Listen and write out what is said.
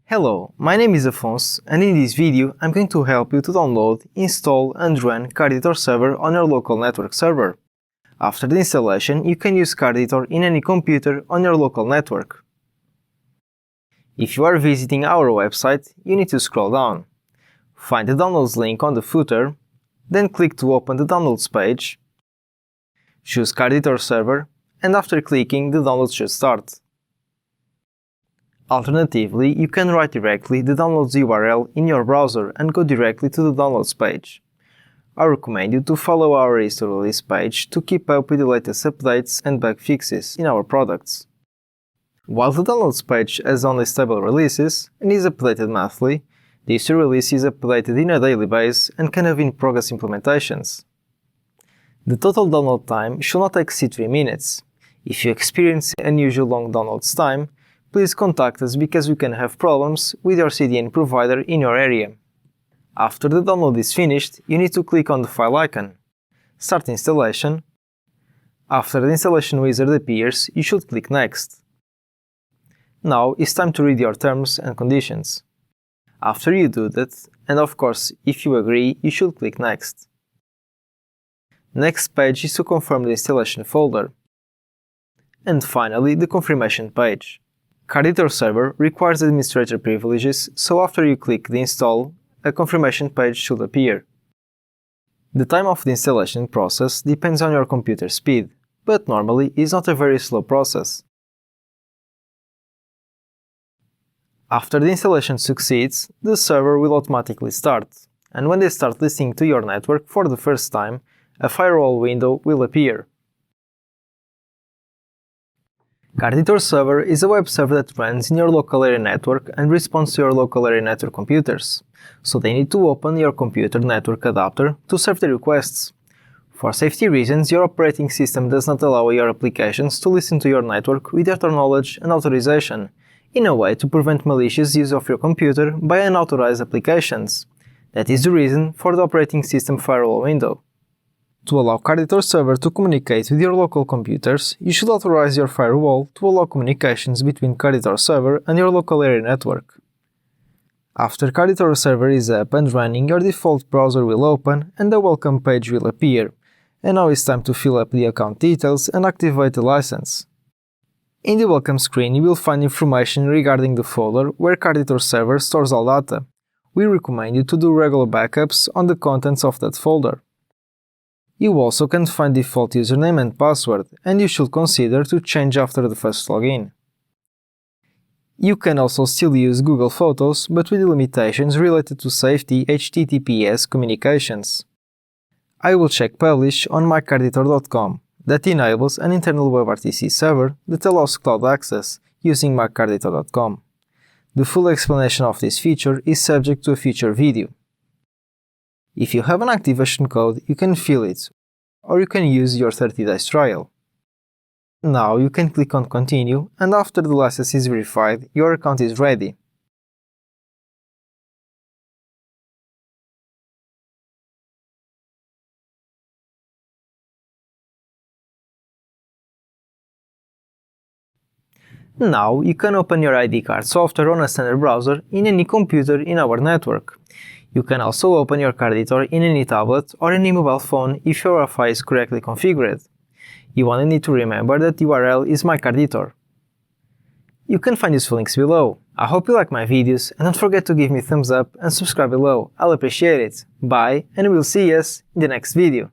Hello, my name is Afonso, and in this video I'm going to help you to download, install and run KarditorServer on your local network server. After the installation, you can use Karditor in any computer on your local network. If you are visiting our website, you need to scroll down. Find the downloads link on the footer, then click to open the downloads page. Choose KarditorServer, and after clicking, the download should start. Alternatively, you can write directly the downloads URL in your browser and go directly to the downloads page. I recommend you to follow our history release page to keep up with the latest updates and bug fixes in our products. While the downloads page has only stable releases and is updated monthly, the history release is updated in a daily basis and can have in-progress implementations. The total download time should not exceed 3 minutes. If you experience unusual long downloads time, please contact us because we can have problems with your CDN provider in your area. After the download is finished, you need to click on the file icon. Start installation. After the installation wizard appears, you should click Next. Now it's time to read your terms and conditions. After you do that, and of course if you agree, you should click Next. Next page is to confirm the installation folder. And finally, the confirmation page. KarditorServer requires administrator privileges, so after you click the install, a confirmation page should appear. The time of the installation process depends on your computer speed, but normally is not a very slow process. After the installation succeeds, the server will automatically start, and when they start listening to your network for the first time, a firewall window will appear. KarditorServer is a web server that runs in your local area network and responds to your local area network computers, so they need to open your computer network adapter to serve the requests. For safety reasons, your operating system does not allow your applications to listen to your network without your knowledge and authorization, in a way to prevent malicious use of your computer by unauthorized applications. That is the reason for the operating system firewall window. To allow KarditorServer to communicate with your local computers, you should authorize your firewall to allow communications between KarditorServer and your local area network. After KarditorServer is up and running, your default browser will open and a welcome page will appear, and now it's time to fill up the account details and activate the license. In the welcome screen you will find information regarding the folder where KarditorServer stores all data. We recommend you to do regular backups on the contents of that folder. You also can find default username and password, and you should consider to change after the first login. You can also still use Google Photos, but with limitations related to safety HTTPS communications. I will check Publish on mykarditor.com. That enables an internal WebRTC server that allows cloud access using mykarditor.com. The full explanation of this feature is subject to a future video. If you have an activation code, you can fill it, or you can use your 30 days trial. Now you can click on Continue, and after the license is verified, your account is ready. Now you can open your ID card software on a standard browser in any computer in our network. You can also open your Karditor in any tablet or any mobile phone if your Wi-Fi is correctly configured. You only need to remember that the URL is myKarditor. You can find useful links below. I hope you like my videos and don't forget to give me a thumbs up and subscribe below. I'll appreciate it. Bye, and we'll see us in the next video.